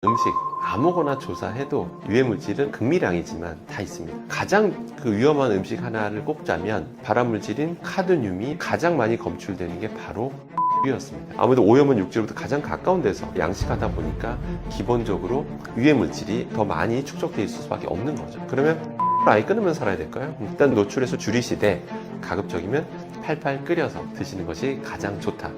음식 아무거나 조사해도 유해물질은 극미량이지만 다 있습니다. 가장 위험한 음식 하나를 꼽자면 발암물질인 카드뮴이 가장 많이 검출되는 게 바로 였습니다. 아무래도 오염은 육지로부터 가장 가까운 데서 양식하다 보니까 기본적으로 유해물질이 더 많이 축적되어 있을 수밖에 없는 거죠. 그러면 아예 끊으면 살아야 될까요? 일단 노출해서 줄이시되 가급적이면 팔팔 끓여서 드시는 것이 가장 좋다.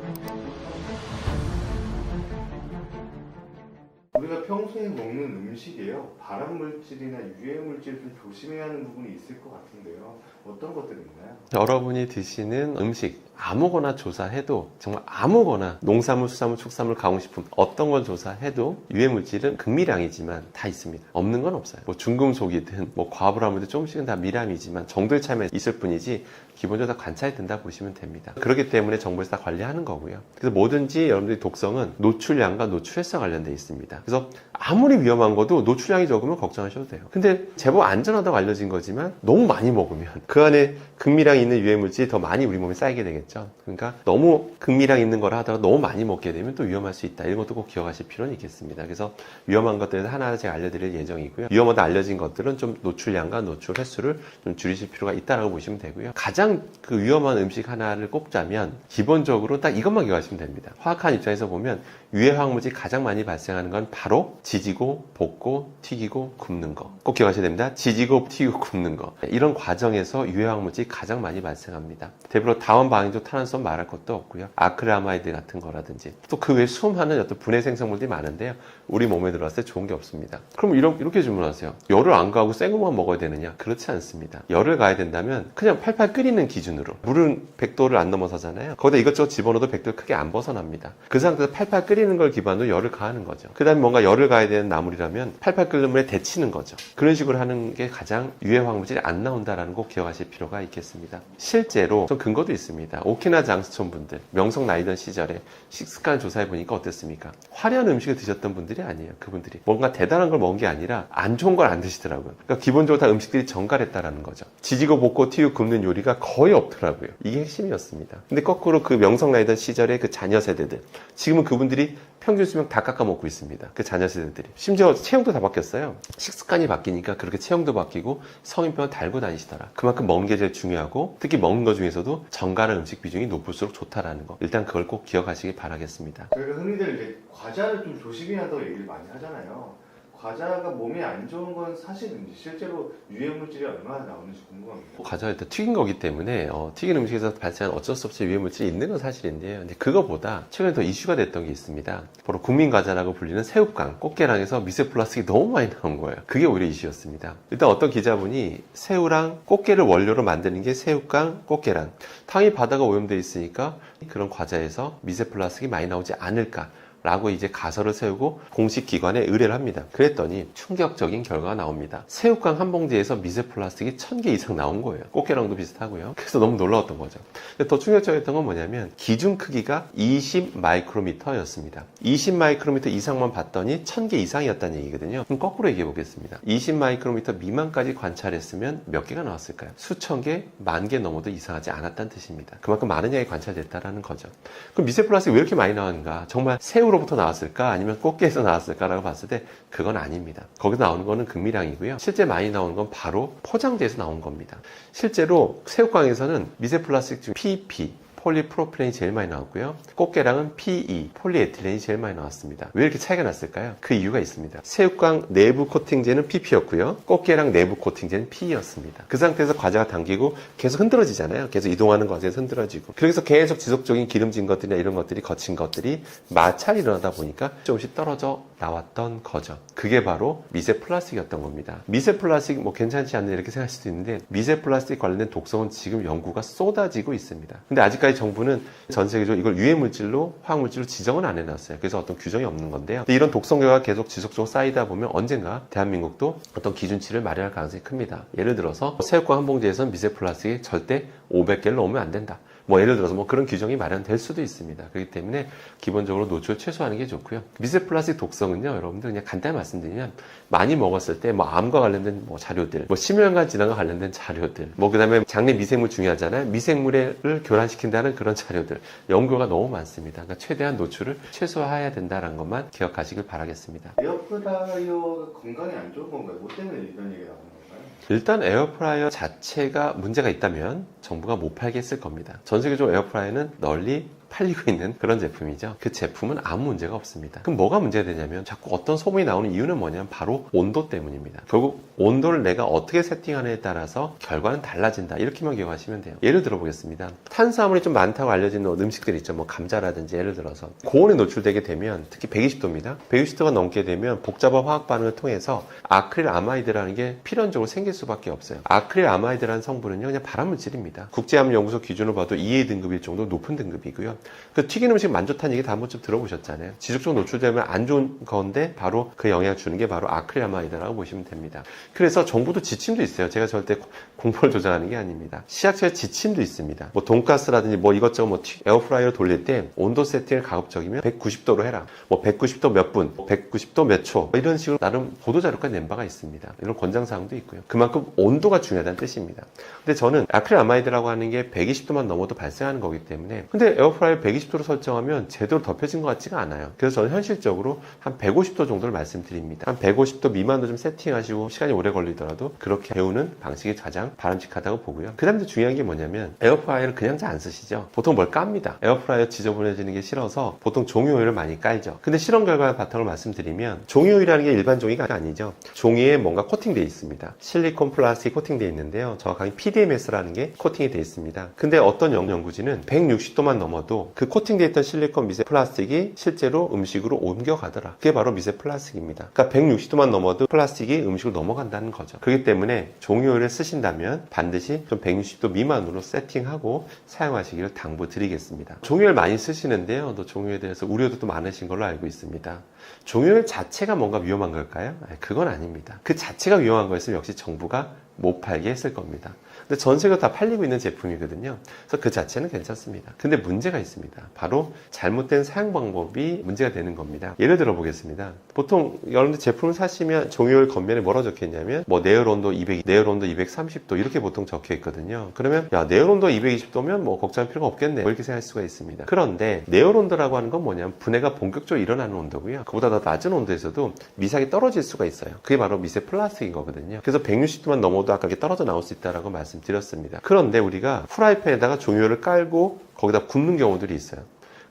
우리가 평소에 먹는 음식에요, 발암물질이나 유해물질 좀 조심해야 하는 부분이 있을 것 같은데요. 어떤 것들이 있나요? 여러분이 드시는 음식 아무거나 조사해도, 정말 아무거나, 농산물, 수산물, 축산물, 가공식품 어떤 걸 조사해도 유해물질은 극미량이지만 다 있습니다. 없는 건 없어요. 뭐 중금속이든 과불암이든 조금씩은 다 미량이지만 정도의 차이만 있을 뿐이지 기본적으로 다 관찰이 된다 보시면 됩니다. 그렇기 때문에 정부에서 다 관리하는 거고요. 그래서 뭐든지 여러분들이 독성은 노출량과 노출 횟수와 관련되어 있습니다. 그래서 아무리 위험한 것도 노출량이 적으면 걱정하셔도 돼요. 근데 제법 안전하다고 알려진 거지만 너무 많이 먹으면 그 안에 극미량이 있는 유해물질이 더 많이 우리 몸에 쌓이게 되겠죠. 그러니까 너무 극미량 있는 거라 하더라도 너무 많이 먹게 되면 또 위험할 수 있다. 이런 것도 꼭 기억하실 필요는 있겠습니다. 그래서 위험한 것들에서 하나 제가 알려드릴 예정이고요. 위험하다 알려진 것들은 좀 노출량과 노출 횟수를 좀 줄이실 필요가 있다라고 보시면 되고요. 가장 위험한 음식 하나를 꼽자면 기본적으로 딱 이것만 기억하시면 됩니다. 화학한 입장에서 보면 유해화학물질이 가장 많이 발생하는 건 바로 지지고 볶고 튀기고 굽는 거. 꼭 기억하셔야 됩니다. 지지고 튀기고 굽는 거. 이런 과정에서 유해화학물질이 가장 많이 발생합니다. 대표로 다원 방향조 탄환수는 말할 것도 없고요. 아크릴아마이드 같은 거라든지 또 그 외에 수많은 어떤 분해 생성물들이 많은데요. 우리 몸에 들어왔을 때 좋은 게 없습니다. 그럼 이렇게 질문하세요. 열을 안 가고 생 것만 먹어야 되느냐? 그렇지 않습니다. 열을 가야 된다면 그냥 팔팔 끓이는 기준으로, 물은 100도를 안 넘어서잖아요. 거기다 이것저것 집어넣어도 100도를 크게 안 벗어납니다. 그 상태에서 팔팔 끓이는 걸 기반으로 열을 가하는 거죠. 그 다음에 뭔가 열을 가야 되는 나물이라면 팔팔 끓는 물에 데치는 거죠. 그런 식으로 하는 게 가장 유해화학물질이 안 나온다라는 거 꼭 기억하실 필요가 있겠습니다. 실제로 좀 근거도 있습니다. 오키나 장수촌 분들, 명성 나이던 시절에 식습관 조사해 보니까 어땠습니까? 화려한 음식을 드셨던 분들이 아니에요. 그분들이 뭔가 대단한 걸 먹은 게 아니라 안 좋은 걸 안 드시더라고요. 그러니까 기본적으로 다 음식들이 정갈했다라는 거죠. 지지고 볶고 튀고 굽는 요리가 거의 없더라고요. 이게 핵심이었습니다. 근데 거꾸로 그 명성 나이던 시절의 그 자녀 세대들, 지금은 그분들이 평균 수명 다 깎아먹고 있습니다. 그 자녀 세대들이. 심지어 체형도 다 바뀌었어요. 식습관이 바뀌니까 그렇게 체형도 바뀌고 성인병을 달고 다니시더라. 그만큼 먹는 게 제일 중요하고, 특히 먹는 것 중에서도 정갈한 음식 비중이 높을수록 좋다라는 거. 일단 그걸 꼭 기억하시기 바라겠습니다. 저희가 흔히들 이제 과자를 좀 조심해야 한다고 얘기를 많이 하잖아요. 과자가 몸에 안 좋은 건 사실인지, 실제로 유해물질이 얼마나 나오는지 궁금합니다. 과자가 일단 튀긴 거기 때문에 튀긴 음식에서 발생한 어쩔 수 없이 유해물질이 있는 건 사실인데요. 근데 그거보다 최근에 더 이슈가 됐던 게 있습니다. 바로 국민과자라고 불리는 새우깡, 꽃게랑에서 미세 플라스틱이 너무 많이 나온 거예요. 그게 오히려 이슈였습니다. 일단 어떤 기자분이 새우랑 꽃게를 원료로 만드는 게 새우깡, 꽃게랑, 당연히 바다가 오염되어 있으니까 그런 과자에서 미세 플라스틱이 많이 나오지 않을까 라고 이제 가설을 세우고 공식 기관에 의뢰를 합니다. 그랬더니 충격적인 결과가 나옵니다. 새우깡 한 봉지에서 미세 플라스틱이 1000개 이상 나온 거예요. 꽃게랑도 비슷하고요. 그래서 너무 놀라웠던 거죠. 근데 더 충격적이었던 건 뭐냐면 기준 크기가 20 마이크로미터였습니다. 20 마이크로미터 이상만 봤더니 1000개 이상이었다는 얘기거든요. 그럼 거꾸로 얘기해 보겠습니다. 20 마이크로미터 미만까지 관찰했으면 몇 개가 나왔을까요? 수천 개, 10,000개 넘어도 이상하지 않았다는 뜻입니다. 그만큼 많은 양이 관찰됐다는 거죠. 그럼 미세 플라스틱이 왜 이렇게 많이 나왔는가? 정말 새우로부터 나왔을까? 아니면 꽃게에서 나왔을까라고 봤을 때 그건 아닙니다. 거기서 나오는 거는 극미량이고요. 실제 많이 나오는 건 바로 포장재에서 나온 겁니다. 실제로 새우깡에서는 미세 플라스틱 중 PP, 폴리프로필렌이 제일 많이 나왔고요. 꽃게랑은 PE, 폴리에틸렌이 제일 많이 나왔습니다. 왜 이렇게 차이가 났을까요? 그 이유가 있습니다. 새우깡 내부 코팅제는 PP였고요. 꽃게랑 내부 코팅제는 PE였습니다. 그 상태에서 과자가 당기고 계속 흔들어지잖아요. 계속 이동하는 과정에서 흔들어지고. 그래서 계속 지속적인 기름진 것들이나 이런 것들이, 거친 것들이 마찰이 일어나다 보니까 조금씩 떨어져 나왔던 거죠. 그게 바로 미세 플라스틱이었던 겁니다. 미세 플라스틱 괜찮지 않네 이렇게 생각할 수도 있는데, 미세 플라스틱 관련된 독성은 지금 연구가 쏟아지고 있습니다. 근데 아직까지 정부는 전 세계적으로 이걸 유해물질로, 화학물질로 지정은 안 해놨어요. 그래서 어떤 규정이 없는 건데요. 근데 이런 독성류가 계속 지속적으로 쌓이다 보면 언젠가 대한민국도 어떤 기준치를 마련할 가능성이 큽니다. 예를 들어서 새우깡 한 봉지에서는 미세 플라스틱이 절대 500개를 넘으면 안 된다. 뭐 예를 들어서 뭐 그런 규정이 마련될 수도 있습니다. 그렇기 때문에 기본적으로 노출 최소화하는 게 좋고요. 미세 플라스틱 독성은요, 여러분들 그냥 간단히 말씀드리면 많이 먹었을 때 뭐 암과 관련된 뭐 자료들, 뭐 심혈관 질환과 관련된 자료들, 뭐 그다음에 장내 미생물 중요하잖아요. 미생물을 교란시킨다는 그런 자료들, 연구가 너무 많습니다. 그러니까 최대한 노출을 최소화해야 된다는 것만 기억하시길 바라겠습니다. 에어프라이어 건강에 안 좋은 건가요? 뭐 때문에 이런 얘기가 나오는 건가요? 일단 에어프라이어 자체가 문제가 있다면 정부가 못 팔게 했을 겁니다. 전 세계적으로 에어프라이어는 널리 팔리고 있는 그런 제품이죠. 그 제품은 아무 문제가 없습니다. 그럼 뭐가 문제가 되냐면 자꾸 어떤 소문이 나오는 이유는 뭐냐면 바로 온도 때문입니다. 결국 온도를 내가 어떻게 세팅하느냐에 따라서 결과는 달라진다. 이렇게만 기억하시면 돼요. 예를 들어 보겠습니다. 탄수화물이 좀 많다고 알려진 음식들 있죠. 뭐 감자라든지 예를 들어서 고온에 노출되게 되면 특히 120도입니다. 120도가 넘게 되면 복잡한 화학 반응을 통해서 아크릴 아마이드라는 게 필연적으로 생길 수밖에 없어요. 아크릴 아마이드라는 성분은요 그냥 발암물질입니다. 국제암연구소 기준으로 봐도 2A 등급일 정도 높은 등급이고요. 그 튀긴 음식 안 좋다는 얘기 다 한 번쯤 들어보셨잖아요. 지속적으로 노출되면 안 좋은 건데 바로 그 영향을 주는 게 바로 아크릴아마이드라고 보시면 됩니다. 그래서 정부도 지침도 있어요. 제가 절대 공포를 조장하는 게 아닙니다. 시약처의 지침도 있습니다. 뭐 돈가스라든지 뭐 이것저것 뭐 에어프라이어 돌릴 때 온도 세팅을 가급적이면 190도로 해라. 뭐 190도 몇 분, 190도 몇 초, 뭐 이런 식으로 나름 보도자료까지 낸 바가 있습니다. 이런 권장사항도 있고요. 그만큼 온도가 중요하다는 뜻입니다. 근데 저는 아크릴아마이드라고 하는 게 120도만 넘어도 발생하는 거기 때문에 근데 에어프라이어 120도로 설정하면 제대로 덮여진 것 같지가 않아요. 그래서 저는 현실적으로 한 150도 정도를 말씀드립니다. 한 150도 미만도 좀 세팅하시고 시간이 오래 걸리더라도 그렇게 데우는 방식이 가장 바람직하다고 보고요. 그 다음에 중요한 게 뭐냐면 에어프라이어를 그냥 잘 안 쓰시죠. 보통 뭘 깝니다. 에어프라이어 지저분해지는 게 싫어서 보통 종이오일을 많이 깔죠. 근데 실험 결과 바탕을 말씀드리면 종이오일이라는 게 일반 종이가 아니죠. 종이에 뭔가 코팅되어 있습니다. 실리콘 플라스틱 코팅되어 있는데요. 정확하게 PDMS라는 게 코팅이 되어 있습니다. 근데 어떤 연구진은 160도만 넘어도 그 코팅되어 있던 실리콘 미세 플라스틱이 실제로 음식으로 옮겨가더라. 그게 바로 미세 플라스틱입니다. 그러니까 160도만 넘어도 플라스틱이 음식으로 넘어간다는 거죠. 그렇기 때문에 종이오일을 쓰신다면 반드시 좀 160도 미만으로 세팅하고 사용하시기를 당부드리겠습니다. 종이오일 많이 쓰시는데요. 또 종이오일에 대해서 우려도 또 많으신 걸로 알고 있습니다. 종이오일 자체가 뭔가 위험한 걸까요? 그건 아닙니다. 그 자체가 위험한 거였으면 역시 정부가 못 팔게 했을 겁니다. 근데 전 세계가 다 팔리고 있는 제품이거든요. 그래서 그 자체는 괜찮습니다. 근데 문제가 있습니다. 바로 잘못된 사용 방법이 문제가 되는 겁니다. 예를 들어 보겠습니다. 보통 여러분들 제품을 사시면 종이오일 겉면에 뭐라 적혀 있냐면 뭐 내열 온도 200, 내열 온도 230도 이렇게 보통 적혀 있거든요. 그러면 야 내열 온도 220도면 뭐 걱정할 필요가 없겠네 이렇게 생각할 수가 있습니다. 그런데 내열 온도라고 하는 건 뭐냐면 분해가 본격적으로 일어나는 온도고요. 그보다 더 낮은 온도에서도 미세하게 떨어질 수가 있어요. 그게 바로 미세 플라스틱인 거거든요. 그래서 160도만 넘어도 아까 이렇게 떨어져 나올 수 있다라고 말씀드렸습니다. 그런데 우리가 프라이팬에다가 종이오일을 깔고 거기다 굽는 경우들이 있어요.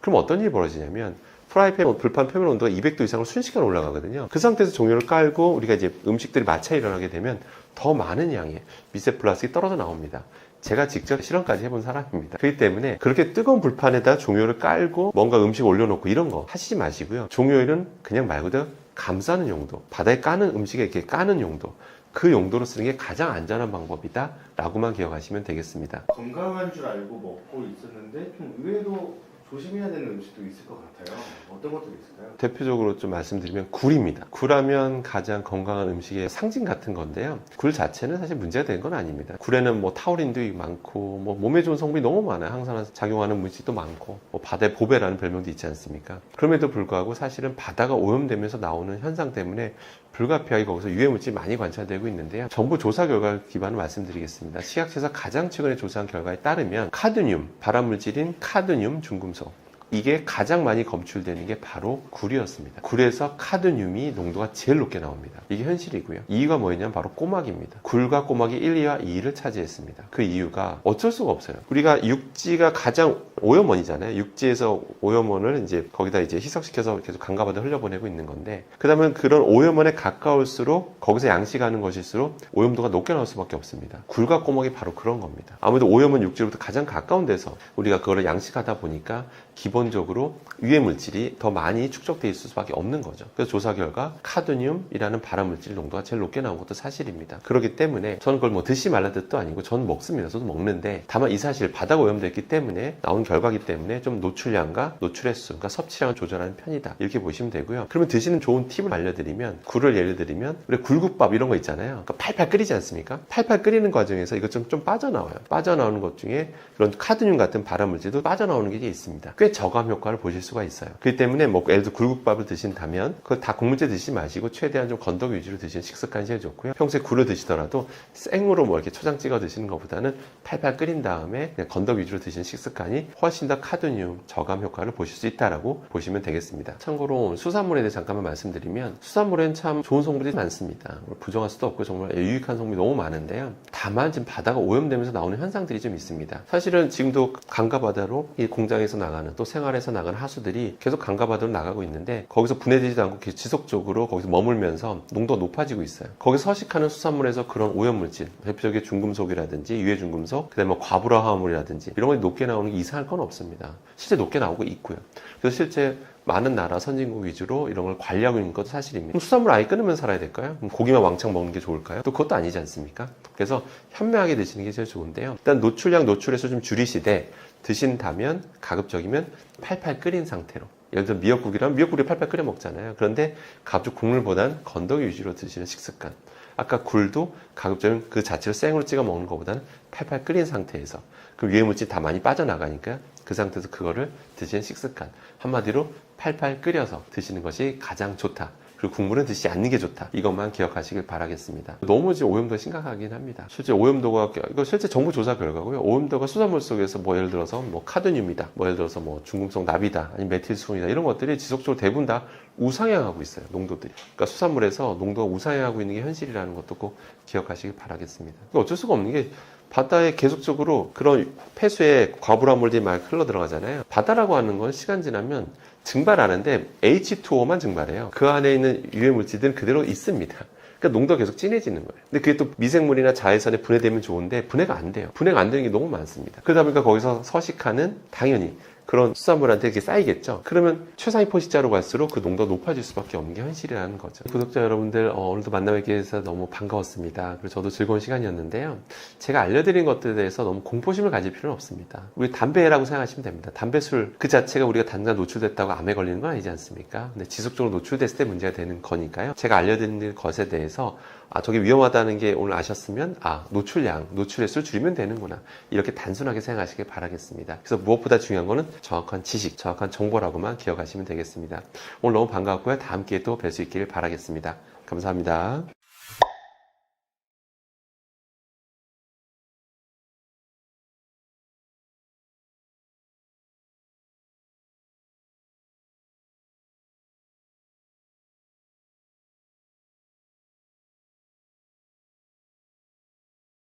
그럼 어떤 일이 벌어지냐면 프라이팬 불판 표면 온도가 200도 이상으로 순식간에 올라가거든요. 그 상태에서 종이오일을 깔고 우리가 이제 음식들이 마찰이 일어나게 되면 더 많은 양의 미세 플라스틱이 떨어져 나옵니다. 제가 직접 실험까지 해본 사람입니다. 그렇기 때문에 그렇게 뜨거운 불판에다 종이오일을 깔고 뭔가 음식 올려놓고 이런 거 하시지 마시고요. 종이오일은 그냥 말 그대로 감싸는 용도, 바다에 까는 음식에 이렇게 까는 용도, 그 용도로 쓰는 게 가장 안전한 방법이다 라고만 기억하시면 되겠습니다. 건강한 줄 알고 먹고 있었는데 좀 의외로 조심해야 되는 음식도 있을 것 같아요. 어떤 것들이 있을까요? 대표적으로 좀 말씀드리면 굴입니다. 굴하면 가장 건강한 음식의 상징 같은 건데요. 굴 자체는 사실 문제가 되는 건 아닙니다. 굴에는 뭐 타우린도 많고 뭐 몸에 좋은 성분이 너무 많아요. 항산화 작용하는 물질도 많고 뭐 바다의 보배라는 별명도 있지 않습니까? 그럼에도 불구하고 사실은 바다가 오염되면서 나오는 현상 때문에 불가피하게 거기서 유해물질이 많이 관찰되고 있는데요. 정부 조사 결과 기반을 말씀드리겠습니다. 식약처에서 가장 최근에 조사한 결과에 따르면 카드뮴, 발암물질인 카드뮴 중금속 이게 가장 많이 검출되는 게 바로 굴이었습니다. 굴에서 카드뮴이 농도가 제일 높게 나옵니다. 이게 현실이고요. 이유가 뭐였냐면 바로 꼬막입니다. 굴과 꼬막이 1, 2와 2위를 차지했습니다. 그 이유가 어쩔 수가 없어요. 우리가 육지가 가장 오염원이잖아요. 육지에서 오염원을 이제 거기다 이제 희석시켜서 계속 강과 바다에 흘려보내고 있는 건데 그 다음에 그런 오염원에 가까울수록 거기서 양식하는 것일수록 오염도가 높게 나올 수밖에 없습니다. 굴과 꼬막이 바로 그런 겁니다. 아무래도 오염원 육지로부터 가장 가까운 데서 우리가 그거를 양식하다 보니까 기본 기본적으로 유해 물질이 더 많이 축적돼 있을 수밖에 없는 거죠. 그래서 조사 결과 카드뮴이라는 발암물질 농도가 제일 높게 나온 것도 사실입니다. 그렇기 때문에 저는 그걸 뭐 드시 말라는 뜻도 아니고 저는 먹습니다. 저도 먹는데 다만 이 사실 바다가 오염됐기 때문에 나온 결과기 때문에 좀 노출량과 노출 횟수, 그러니까 섭취량을 조절하는 편이다. 이렇게 보시면 되고요. 그러면 드시는 좋은 팁을 알려드리면, 굴을 예를 들면 우리 굴국밥 이런 거 있잖아요. 그러니까 팔팔 끓이지 않습니까? 팔팔 끓이는 과정에서 이거 좀 빠져나와요. 빠져나오는 것 중에 그런 카드뮴 같은 발암물질도 빠져나오는 게 있습니다. 꽤 저감 효과를 보실 수가 있어요. 그렇기 때문에 뭐 예를 들어 굴국밥을 드신다면 그걸 다 국물째 드시지 마시고 최대한 좀 건더기 위주로 드시는 식습관이 제일 좋고요. 평소에 굴을 드시더라도 생으로 뭐 이렇게 초장 찍어 드시는 것보다는 팔팔 끓인 다음에 그냥 건더기 위주로 드시는 식습관이 훨씬 더 카드뮴 저감 효과를 보실 수 있다라고 보시면 되겠습니다. 참고로 수산물에 대해 잠깐만 말씀드리면 수산물에는 참 좋은 성분들이 많습니다. 부정할 수도 없고 정말 유익한 성분이 너무 많은데요. 다만 지금 바다가 오염되면서 나오는 현상들이 좀 있습니다. 사실은 지금도 강가 바다로 이 공장에서 나가는 또 생활에서 나가는 하수들이 계속 강가 바다로 나가고 있는데 거기서 분해되지도 않고 지속적으로 거기서 머물면서 농도가 높아지고 있어요. 거기서 서식하는 수산물에서 그런 오염물질, 대표적인 중금속이라든지 유해 중금속, 그다음에 뭐 과부라 화합물이라든지 이런 것이 높게 나오는 게 이상할 건 없습니다. 실제 높게 나오고 있고요. 그래서 실제 많은 나라 선진국 위주로 이런 걸 관리하고 있는 것도 사실입니다. 그럼 수산물 아예 끊으면 살아야 될까요? 그럼 고기만 왕창 먹는 게 좋을까요? 또 그것도 아니지 않습니까? 그래서 현명하게 드시는 게 제일 좋은데요. 일단 노출량, 노출에서 좀 줄이시되 드신다면 가급적이면 팔팔 끓인 상태로. 예를 들어 미역국이라면 미역국을 팔팔 끓여 먹잖아요. 그런데 가급적 국물보단 건더기 위주로 드시는 식습관. 아까 굴도 가급적이면 그 자체로 생으로 찍어 먹는 것보다는 팔팔 끓인 상태에서 그 유해물질이 다 많이 빠져나가니까 그 상태에서 그거를 드시는 식습관. 한마디로 팔팔 끓여서 드시는 것이 가장 좋다. 그리고 국물은 드시지 않는 게 좋다. 이것만 기억하시길 바라겠습니다. 너무 지금 오염도가 심각하긴 합니다. 실제 오염도가, 이거 실제 정부 조사 결과고요. 오염도가 수산물 속에서 뭐 예를 들어서 뭐 카드뮴이다. 뭐 예를 들어서 뭐 중금속 납이다. 아니면 메틸수은이다. 이런 것들이 지속적으로 대부분 다 우상향하고 있어요. 농도들이. 그러니까 수산물에서 농도가 우상향하고 있는 게 현실이라는 것도 꼭 기억하시길 바라겠습니다. 어쩔 수가 없는 게 바다에 계속적으로 그런 폐수에 과불암물들이 막 흘러 들어가잖아요. 바다라고 하는 건 시간 지나면 증발하는데 H2O만 증발해요. 그 안에 있는 유해 물질들은 그대로 있습니다. 그러니까 농도가 계속 진해지는 거예요. 근데 그게 또 미생물이나 자외선에 분해되면 좋은데 분해가 안 돼요. 분해가 안 되는 게 너무 많습니다. 그러다 보니까 거기서 서식하는 당연히 그런 수산물한테 이렇게 쌓이겠죠. 그러면 최상위 포식자로 갈수록 그 농도가 높아질 수밖에 없는 게 현실이라는 거죠. 구독자 여러분들 오늘도 만나뵙게 해서 너무 반가웠습니다. 그리고 저도 즐거운 시간이었는데요. 제가 알려드린 것들에 대해서 너무 공포심을 가질 필요는 없습니다. 우리 담배라고 생각하시면 됩니다. 담배, 술 그 자체가 우리가 단단 노출됐다고 암에 걸리는 건 아니지 않습니까? 근데 지속적으로 노출됐을 때 문제가 되는 거니까요. 제가 알려드린 것에 대해서 저게 위험하다는 게 오늘 아셨으면 노출량, 노출횟수를 줄이면 되는구나. 이렇게 단순하게 생각하시길 바라겠습니다. 그래서 무엇보다 중요한 거는 정확한 지식, 정확한 정보라고만 기억하시면 되겠습니다. 오늘 너무 반가웠고요. 다음 기회에 또 뵐 수 있기를 바라겠습니다. 감사합니다.